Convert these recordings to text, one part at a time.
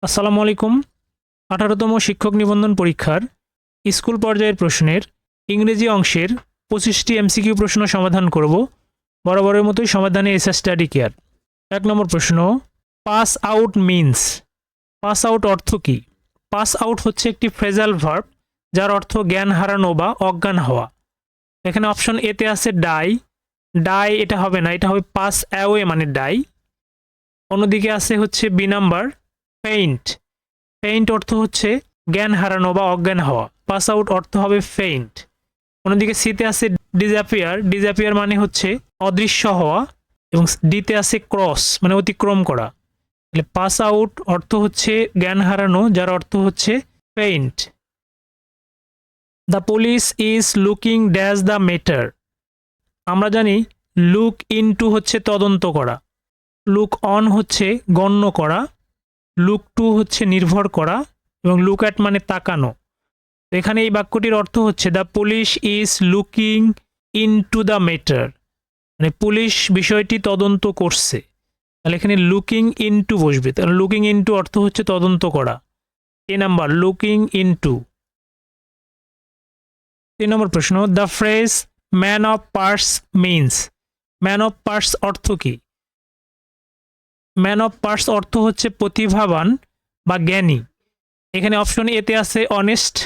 আসসালামু আলাইকুম। 18তম শিক্ষক নিবন্ধন পরীক্ষার স্কুল পর্যায়ের প্রশ্নের ইংরেজি অংশের 25টি এমসিকিউ প্রশ্ন সমাধান করব। বরাবরের মতোই সমাধানে এসএ স্টাডি কেয়ার। 1 নম্বর প্রশ্ন, pass out means. Pass out অর্থ কী? পাস আউট হচ্ছে একটি ফ্রেজাল ভার্ব যার অর্থ জ্ঞান হারানো বা অজ্ঞান হওয়া। এখানে অপশন এতে আছে ডাই। ডাই এটা হবে না, এটা হবে পাস অ্যাওয়ে মানে ডাই। অন্যদিকে আছে হচ্ছে বি নাম্বার ফেইন্ট। ফেইন্ট অর্থ হচ্ছে জ্ঞান হারানো বা অজ্ঞান হওয়া। পাস আউট অর্থ হবে ফেইন্ট। অন্যদিকে সিতে আছে ডিসঅ্যাপিয়ার। ডিসঅ্যাপিয়ার মানে হচ্ছে অদৃশ্য হওয়া এবং ডিতে আছে ক্রস মানে অতিক্রম করা। তাহলে পাস আউট অর্থ হচ্ছে জ্ঞান হারানো যার অর্থ হচ্ছে faint. The police is looking dash the matter. আমরা জানি লুক ইনটু হচ্ছে তদন্ত করা, লুক অন হচ্ছে গণ্য করা, লুক টু হচ্ছে নির্ভর করা এবং লুক অ্যাট মানে তাকানো। এখানে এই বাক্যটির অর্থ হচ্ছে the police is looking into the matter, মানে পুলিশ বিষয়টি তদন্ত করছে। তাহলে এখানে লুকিং ইনটু বসবে। তাহলে লুকিং ইনটু অর্থ হচ্ছে তদন্ত করা। এ নাম্বার লুকিং ইনটু। 3 নম্বর প্রশ্ন, the phrase man of parts means. Man of parts অর্থ কী? ম্যান অফ পার্টস অর্থ হচ্ছে প্রতিভাবান বা জ্ঞানী। এখানে অপশন এতে আছে অনেস্ট।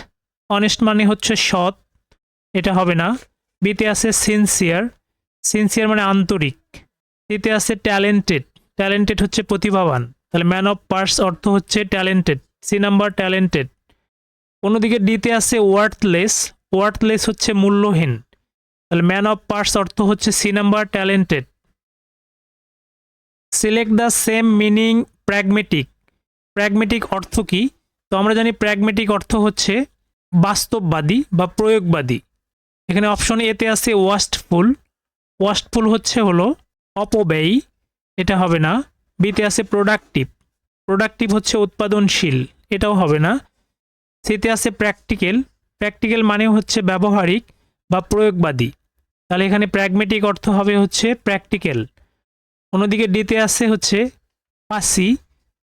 অনেস্ট মানে হচ্ছে সৎ, এটা হবে না। বিতে আছে সিনসিয়ার। সিনসিয়ার মানে আন্তরিক। সিতে আছে ট্যালেন্টেড। ট্যালেন্টেড হচ্ছে প্রতিভাবান। তাহলে ম্যান অফ পার্টস অর্থ হচ্ছে ট্যালেন্টেড। C number talented. অন্যদিকে ডিতে আছে ওয়ার্থলেস। ওয়ার্থলেস হচ্ছে মূল্যহীন। তাহলে ম্যান অফ পার্টস অর্থ হচ্ছে C number talented. Select the same meaning pragmatic. Pragmatic অর্থ কী? তো আমরা জানি প্র্যাগমেটিক অর্থ হচ্ছে বাস্তববাদী বা প্রয়োগবাদী। এখানে অপশন এতে আছে ওয়াস্টফুল। ওয়াস্টফুল হচ্ছে হলো অপব্যয়ী, এটা হবে না। বিতে আছে প্রোডাক্টিভ। প্রোডাক্টিভ হচ্ছে উৎপাদনশীল, এটাও হবে না। সিতে আছে প্র্যাকটিক্যাল। প্র্যাকটিক্যাল মানে হচ্ছে ব্যবহারিক বা প্রয়োগবাদী। তাহলে এখানে প্র্যাগমেটিক অর্থ হবে হচ্ছে প্র্যাকটিক্যাল। অন্যদিকে ডিতে আছে হচ্ছে ফাসি।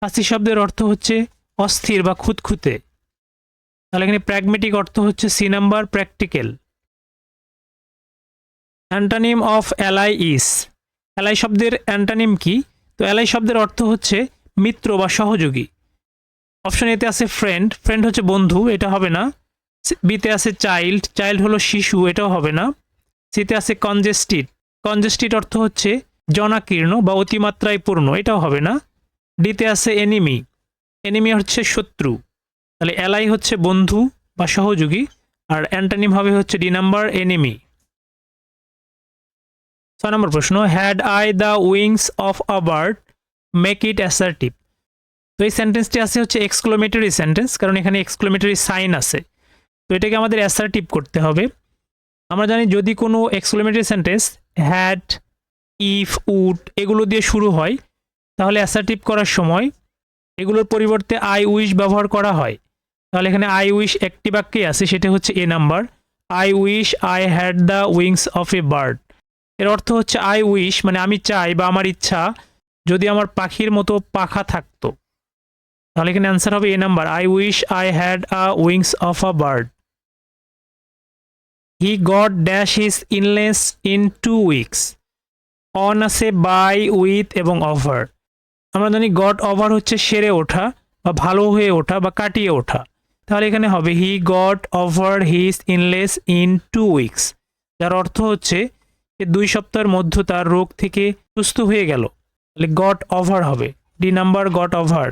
ফাসি শব্দের অর্থ হচ্ছে অস্থির বা খুঁতখুঁতে। তাহলে এখানে প্র্যাগমেটিক অর্থ হচ্ছে C number practical. Antonym of ally is. Ally শব্দের অ্যান্টানিম কি? তো অ্যালাই শব্দের অর্থ হচ্ছে মিত্র বা সহযোগী। অপশন এতে আছে ফ্রেন্ড। ফ্রেন্ড হচ্ছে বন্ধু, এটা হবে না। বিতে আছে চাইল্ড। চাইল্ড হলো শিশু, এটাও হবে না। সিতে আছে কনজেস্টিড। কনজেস্টিড অর্থ হচ্ছে জনাকীর্ণ বা অতিমাত্রায় পূর্ণ, এটাও হবে না। ডিতে আছে এনিমি। এনিমি হচ্ছে শত্রু। তাহলে অ্যালাই হচ্ছে বন্ধু বা সহযোগী, আর অ্যান্টানিম হবে হচ্ছে ডি নাম্বার এনিমি। 6 নম্বর প্রশ্ন, had I the wings of a bird make it assertive. তো এই সেন্টেন্সটি আছে হচ্ছে এক্সক্লোমেটরি সেন্টেন্স, কারণ এখানে এক্সক্লোমেটরি সাইন আছে। তো এটাকে আমাদের অ্যাসার্টিভ করতে হবে। আমরা জানি যদি কোনো exclamatory sentence had, if, would এগুলো দিয়ে শুরু হয়, তাহলে অ্যাসার্টিভ করার সময় এগুলোর পরিবর্তে আই উইশ ব্যবহার করা হয়। তাহলে এখানে আই উইশ একটি বাক্যেই আছে, সেটা হচ্ছে A number. I wish I had the wings of a bird. এর অর্থ হচ্ছে আই উইশ মানে আমি চাই বা আমার ইচ্ছা যদি আমার পাখির মতো পাখা থাকতো। তাহলে এখানে অ্যান্সার হবে A number, I wish I had a wings of a bird. He got dash his ইনলেস ইন 2 উইকস। অন আছে বাই, উইথ এবং অফার। আমরা জানি গট ওভার হচ্ছে সেরে ওঠা বা ভালো হয়ে ওঠা বা কাটিয়ে ওঠা। তাহলে এখানে হবে হি গট ওভার হিজ ইনলেস ইন 2 উইকস, যার অর্থ হচ্ছে যে 2 সপ্তাহের মধ্যে তার রোগ থেকে সুস্থ হয়ে গেল। তাহলে গট ওভার হবে D number, got over.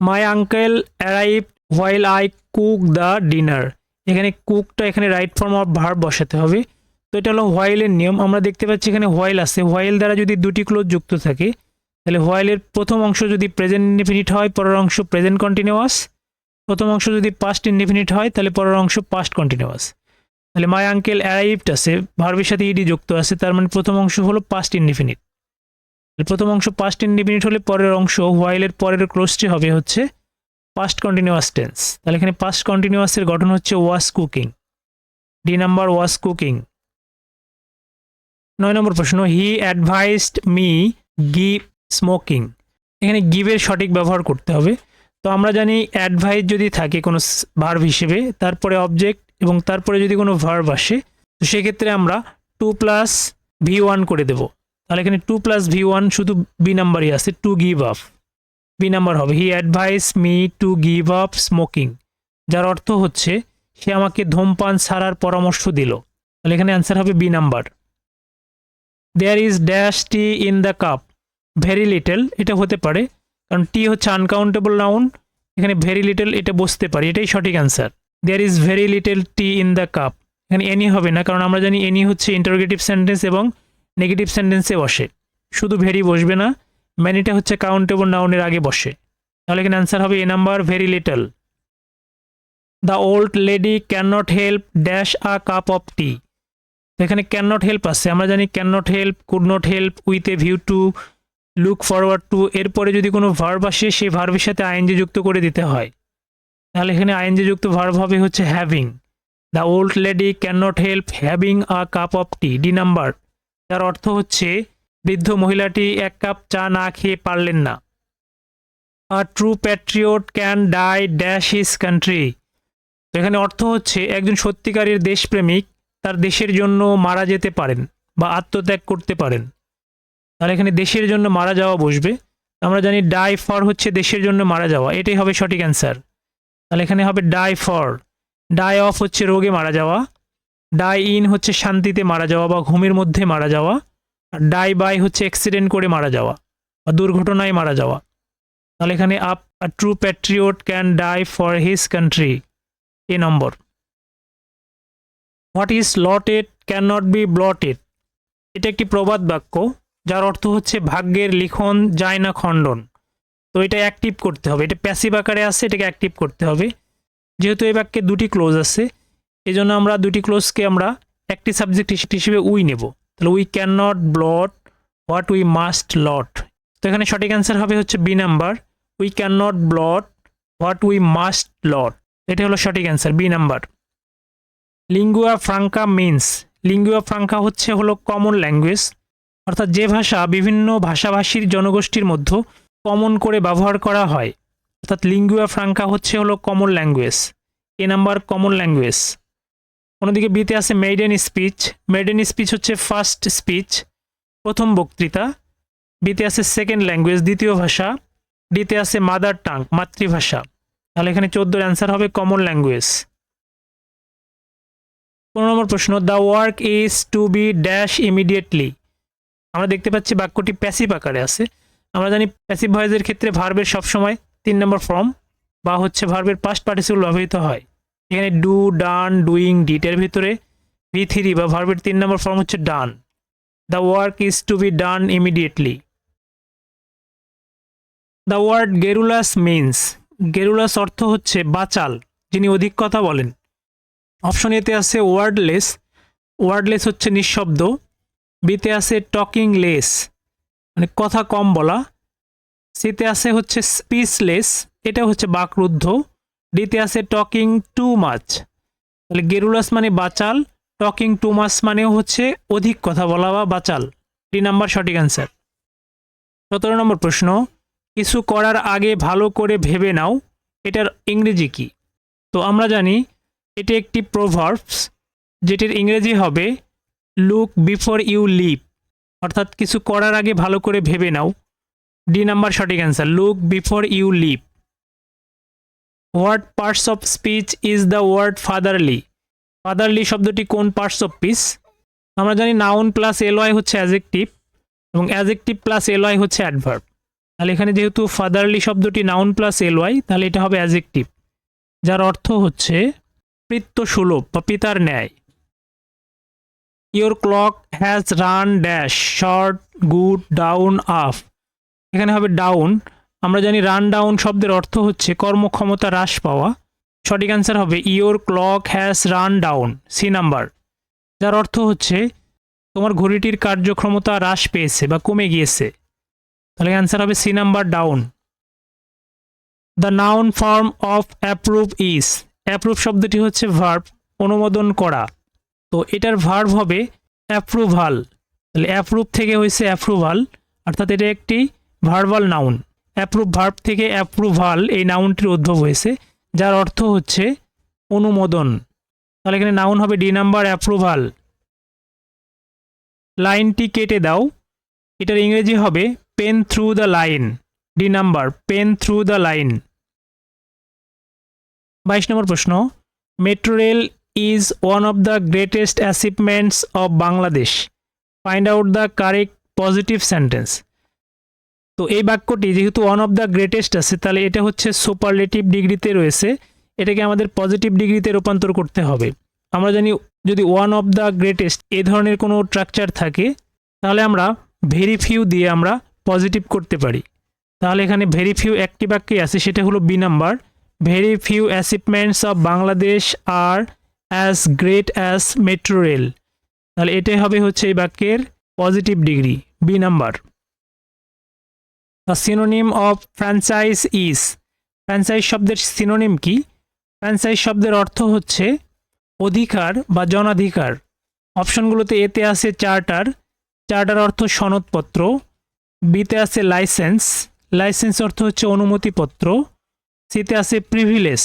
My uncle arrive while I cook the dinner. এখানে কুকটা এখানে রাইট ফর্ম অফ ভার্ব বসাতে হবে। তো এটা হলো হোয়াইলের নিয়ম। আমরা দেখতে পাচ্ছি এখানে হোয়াইল আছে। হোয়াইল দ্বারা যদি দুটি ক্লোজ যুক্ত থাকে, তাহলে হোয়াইলের প্রথম অংশ যদি প্রেজেন্ট ইনডিফিনিট হয়, পরের অংশ প্রেজেন্ট কন্টিনিউয়াস। প্রথম অংশ যদি পাস্ট ইনডিফিনিট হয়, তাহলে পরের অংশ পাস্ট কন্টিনিউয়াস। তাহলে মাই আঙ্কেল অ্যারাইভড আছে, ভার্বের সাথে ইডি যুক্ত আছে, তার মানে প্রথম অংশ হলো পাস্ট ইনডিফিনিট। প্রথম অংশ পাস্ট ইনডিফিনিট হলে পরের অংশ হোয়াইলের পরের ক্লোজটি হবে হচ্ছে পাস্ট কন্টিনিউয়াস টেন্স। তাহলে এখানে পাস্ট কন্টিনিউয়াসের গঠন হচ্ছে was cooking, D number was cooking. 9 নম্বর প্রশ্ন, he advised me give smoking. এখানে গিভের সঠিক ব্যবহার করতে হবে। তো আমরা জানি অ্যাডভাইস যদি থাকে কোনো ভার্ব হিসেবে, তারপরে অবজেক্ট এবং তারপরে যদি কোনো ভার্ব আসে, তো সেক্ষেত্রে আমরা 2+V1 করে দেব। তাহলে এখানে 2+V1 শুধু বি নাম্বারই আছে, to give up, B number হবে। He advise me to give up smoking, যার অর্থ হচ্ছে সে আমাকে ধূমপান ছাড়ার পরামর্শ দিল। তাহলে এখানে অ্যান্সার হবে B number. There is dash tea in the cup, very little, এটা হতে পারে কারণ টি হচ্ছে আনকাউন্টেবল নাউন, এখানে ভেরি লিটল এটা বসতে পারি, এটাই সঠিক answer. There is very little tea in the cup, এখানে এনি হবে না কারণ আমরা জানি এনি হচ্ছে ইন্টারোগেটিভ সেন্টেন্স এবং নেগেটিভ সেন্টেন্সে বসে, শুধু ভেরি বসবে না, ম্যানিটা হচ্ছে কাউন্টেবল নাউনের আগে বসে। তাহলে এখানে অ্যান্সার হবে A number, very little. The old lady can not help dash a cup of tea, এখানে ক্যান নট হেল্প আছে, আমরা জানি can not help, could not help, with a view to, look forward to, এরপরে যদি কোনো verb আসে সেই ভার্বের সাথে আইএনজি যুক্ত করে দিতে হয়। তাহলে এখানে আইএনজি যুক্ত ভার্ব হবে হচ্ছে having. The old lady can not help having a cup of T, D number, যার অর্থ হচ্ছে বৃদ্ধ মহিলাটি এক কাপ চা না খেয়ে পারলেন না। A true patriot can die dash his country, তো এখানে অর্থ হচ্ছে একজন সত্যিকারের দেশপ্রেমিক তার দেশের জন্য মারা যেতে পারেন বা আত্মত্যাগ করতে পারেন। তাহলে এখানে দেশের জন্য মারা যাওয়া বসবে, আমরা জানি ডাই ফর হচ্ছে দেশের জন্য মারা যাওয়া, এটাই হবে সঠিক অ্যান্সার। তাহলে এখানে হবে ডাই ফর। ডাই অফ হচ্ছে রোগে মারা যাওয়া, ডাই ইন হচ্ছে শান্তিতে মারা যাওয়া বা ঘুমের মধ্যে মারা যাওয়া, আর ডাই বাই হচ্ছে অ্যাক্সিডেন্ট করে মারা যাওয়া বা দুর্ঘটনায় মারা যাওয়া। তাহলে এখানে a true patriot can die for his country, A নম্বর। What is lotted can not be blotted, এটা একটি প্রবাদ বাক্য যার অর্থ হচ্ছে ভাগ্যের লিখন যায় না খণ্ডন। তো এটা অ্যাক্টিভ করতে হবে, এটা প্যাসিভ আকারে আছে, এটাকে অ্যাক্টিভ করতে হবে। যেহেতু এই বাক্যে দুটি ক্লোজ আছে, এই জন্য আমরা দুটি ক্লোজকে আমরা একটি সাবজেক্ট হিসেবে উই নেব। তাহলে we can not blot what we must lot, তো এখানে সঠিক অ্যান্সার হবে হচ্ছে B number, we can not blot what we must lot, এটা হলো সঠিক answer, B number. Lingua franca means, lingua franca হলো কমন ল্যাঙ্গুয়েজ, অর্থাৎ যে ভাষা বিভিন্ন ভাষাভাষীর জনগোষ্ঠীর মধ্যে কমন করে ব্যবহার করা হয়, অর্থাৎ লিঙ্গুয়া ফ্রাঙ্কা হলো কমন ল্যাঙ্গুয়েজ, এ নাম্বার কমন ল্যাঙ্গুয়েজ। অন্যদিকে বিতে আছে মেইডেন স্পিচ, মেইডেন স্পিচ হচ্ছে ফার্স্ট স্পিচ, প্রথম বক্তৃতা। বিতে আছে সেকেন্ড ল্যাঙ্গুয়েজ, দ্বিতীয় ভাষা। ডিতে আছে মাদার টাং, মাতৃভাষা। তাহলে এখানে 14 অ্যান্সার হবে কমন ল্যাঙ্গুয়েজ। 15 নম্বর প্রশ্ন, the work is to be dash immediately, আমরা দেখতে পাচ্ছি বাক্যটি প্যাসিভ আকারে আছে। আমরা জানি প্যাসিভ ভয়েসের ক্ষেত্রে ভার্বের সবসময় 3 নম্বর ফর্ম বা হচ্ছে ভার্বের পাস্ট পার্টিসিপল ব্যবহৃত হয়। এখানে ডু, ডান, ডুইং, ডিটের ভিতরে V3 বা ভার্বের 3 নম্বর ফর্ম হচ্ছে done. The work is to be done immediately. The word garrulous means, garrulous অর্থ হচ্ছে বাচাল, যিনি অধিক কথা বলেন। অপশন এতে আছে ওয়ার্ডলেস, ওয়ার্ডলেস হচ্ছে নিঃশব্দ। বিতে আছে টকিং লেস, মানে কথা কম বলা। সিতে আছে হচ্ছে স্পিচলেস, এটা হচ্ছে বাকরুদ্ধ। ডিতে আছে টকিং টু মাচ, তাহলে গেরুলাস মানে বাচাল, টকিং টু মাচ মানেও হচ্ছে অধিক কথা বলা বা বাচাল, ডি নাম্বার সঠিক অ্যান্সার। 17 নম্বর প্রশ্ন, কিছু করার আগে ভালো করে ভেবে নাও, এটার ইংরেজি কি? তো আমরা জানি এটি একটি প্রভার্বস, যেটির ইংরেজি হবে লুক বিফোর ইউ লিভ, অর্থাৎ কিছু করার আগে ভালো করে ভেবে নাও, ডি নাম্বার সঠিক answer, look before you leave. What parts of speech is the word fatherly, fatherly শব্দটি কোন পার্টস অফ স্পিচ? আমরা জানি নাউন প্লাস এলওয়াই হচ্ছে অ্যাডজেক্টিভ এবং অ্যাডজেক্টিভ প্লাস এলওয়াই হচ্ছে অ্যাডভার্ব। তাহলে এখানে যেহেতু ফাদারলি শব্দটি নাউন প্লাস এলওয়াই, তাহলে এটা হবে অ্যাডজেক্টিভ, যার অর্থ হচ্ছে পিতৃসুলভ বা পিতার ন্যায়। Your clock has run dash short, good, down, up, এখানে হবে ডাউন। আমরা জানি রান ডাউন শব্দের অর্থ হচ্ছে কর্মক্ষমতা হ্রাস পাওয়া, সঠিক অ্যান্সার হবে your clock has run down, C number, যার অর্থ হচ্ছে তোমার ঘড়িটির কার্যক্ষমতা হ্রাস পেয়েছে বা কমে গিয়েছে, তাহলে অ্যান্সার হবে C number, down. The noun form of approve is, approve শব্দটি হচ্ছে ভার্ব, অনুমোদন করা, তো এটার ভার্ব হবে অ্যাপ্রুভাল, তাহলে অ্যাপ্রুভ থেকে হয়েছে অ্যাপ্রুভাল, অর্থাৎ এটা একটি ভার্বাল নাউন। অ্যাপ্রুভ ভার্ব থেকে অ্যাপ্রুভাল এই নাউনটির উদ্ভব হয়েছে, যার অর্থ হচ্ছে অনুমোদন। তাহলে এখানে নাউন হবে ডি নাম্বার, অ্যাপ্রুভাল। লাইনটি কেটে দাও, এটার ইংরেজি হবে pen through the line, D number, pen through the line. 22 নম্বর প্রশ্ন, metro rail is one of the greatest achievements of Bangladesh, find out the correct positive sentence. তো এই বাক্যটি যেহেতু ওয়ান অফ দ্য গ্রেটেস্ট আছে, তাহলে এটা হচ্ছে সুপারলেটিভ ডিগ্রিতে রয়েছে, এটাকে আমাদের পজিটিভ ডিগ্রিতে রূপান্তর করতে হবে। আমরা জানি যদি ওয়ান অফ দ্য গ্রেটেস্ট এ ধরনের কোনো স্ট্রাকচার থাকে, তাহলে আমরা ভেরি ফিউ দিয়ে আমরা পজিটিভ করতে পারি। তাহলে এখানে ভেরি ফিউ একটি বাক্যে আছে, সেটা হলো B number, very few achievements of Bangladesh are as great as metro rail. তাহলে এটাই হবে হচ্ছে এই বাক্যের positive degree, B number. The synonym of franchise is, franchise শব্দের সিনোনিম কি? ফ্র্যাঞ্চাইজ শব্দের অর্থ হচ্ছে অধিকার বা জনাধিকার। অপশনগুলোতে এতে আছে চার্টার, চার্টার অর্থ সনদপত্র, বিতে আছে লাইসেন্স, লাইসেন্স অর্থ হচ্ছে অনুমতিপত্র, সিতে আছে প্রিভিলেজ,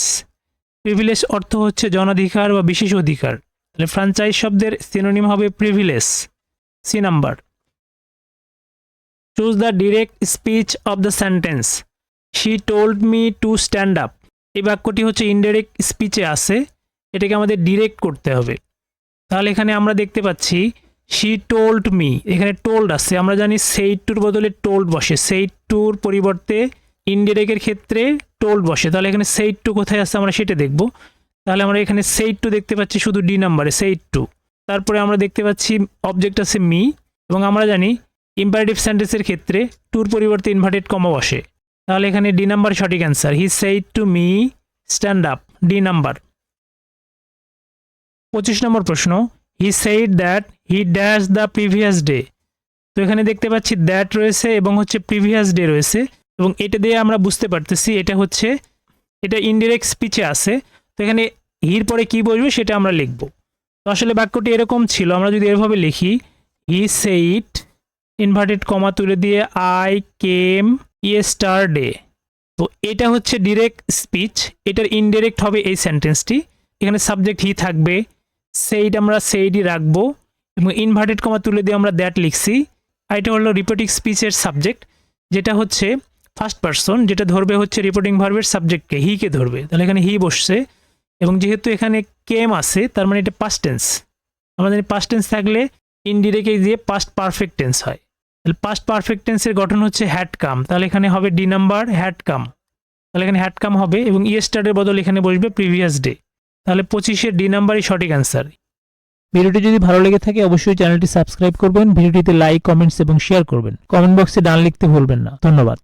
প্রিভিলেজ অর্থ হচ্ছে জনাধিকার বা বিশেষ অধিকার। তাহলে ফ্র্যাঞ্চাইজ শব্দের সিনোনিম হবে privilege, C number. Choose the direct speech of the sentence, she told me to stand up. এই বাক্যটি হচ্ছে ইনডাইরেক্ট স্পিচে আছে, এটাকে আমাদের ডিরেক্ট করতে হবে। তাহলে এখানে আমরা দেখতে পাচ্ছি শি টোল্ড মি, এখানে টোল্ড আছে, আমরা জানি সেইড টুর বদলে টোল্ড বসে, সেইড টুর পরিবর্তে ইনডিরেক্টের ক্ষেত্রে টোল্ড বসে। তাহলে এখানে সেইড টু কোথায় আছে আমরা সেটা দেখব। তাহলে আমরা এখানে সেইড টু দেখতে পাচ্ছি শুধু ডি নাম্বারে, সেইড টু। তারপরে আমরা দেখতে পাচ্ছি অবজেক্ট আছে মি, এবং আমরা জানি ইম্পারেটিভ সেন্টেন্সের ক্ষেত্রে টুর পরিবর্তে ইনভার্টেড কমা বসে। তাহলে এখানে ডি নাম্বার সঠিক answer, he said to me stand up, D number. 25 নম্বর প্রশ্ন, he said that he dash the previous day. তো এখানে দেখতে পাচ্ছি দ্যাট রয়েছে এবং হচ্ছে প্রিভিয়াস ডে রয়েছে, এবং এটা দিয়ে আমরা বুঝতে পারতেছি এটা ইনডিরেক্ট স্পিচে আছে। তো এখানে হির পরে কি বসবে সেটা আমরা লিখব। তো আসলে বাক্যটি এরকম ছিল, আমরা যদি এভাবে লিখি, হি সেইড ইনভার্টেড কমা তুলে দিয়ে আই কেম ইয়েস্টারডে। তো এটা হচ্ছে ডিরেক্ট স্পিচ, এটার ইনডিরেক্ট হবে এই সেন্টেন্সটি। এখানে সাবজেক্ট হি থাকবে, সেইড আমরা সেইডই রাখবো, এবং ইনভার্টেড কমা তুলে দিয়ে আমরা দ্যাট লিখছি। আর এটা হলো রিপোর্টিং স্পিচের সাবজেক্ট, যেটা হচ্ছে ফার্স্ট পারসন, যেটা ধরবে হচ্ছে রিপোর্টিং ভার্বের সাবজেক্টকে, হিকে ধরবে। তাহলে এখানে হি বসছে, এবং যেহেতু এখানে কেম আছে, তার মানে এটা পাস্ট টেন্স। আমরা জানি পাস্ট টেন্স থাকলে ইনডিরেক্টে দিয়ে পাস্ট পারফেক্ট টেন্স হয়। তাহলে পাস্ট পারফেক্ট টেন্সের গঠন হচ্ছে হ্যাড কাম, তাহলে এখানে হবে ডি নাম্বার, হ্যাড কাম। তাহলে এখানে হ্যাড কাম হবে, এবং ইয়েস্টারডের বদল এখানে বসবে প্রিভিয়াস ডে। তাহলে 25-এর ডি নাম্বারই সঠিক অ্যান্সার। ভিডিওটি যদি ভালো লেগে থাকে অবশ্যই চ্যানেলটি সাবস্ক্রাইব করবেন, ভিডিওটিতে লাইক, কমেন্টস এবং শেয়ার করবেন। কমেন্ট বক্সে ডান লিখতে ভুলবেন না। ধন্যবাদ।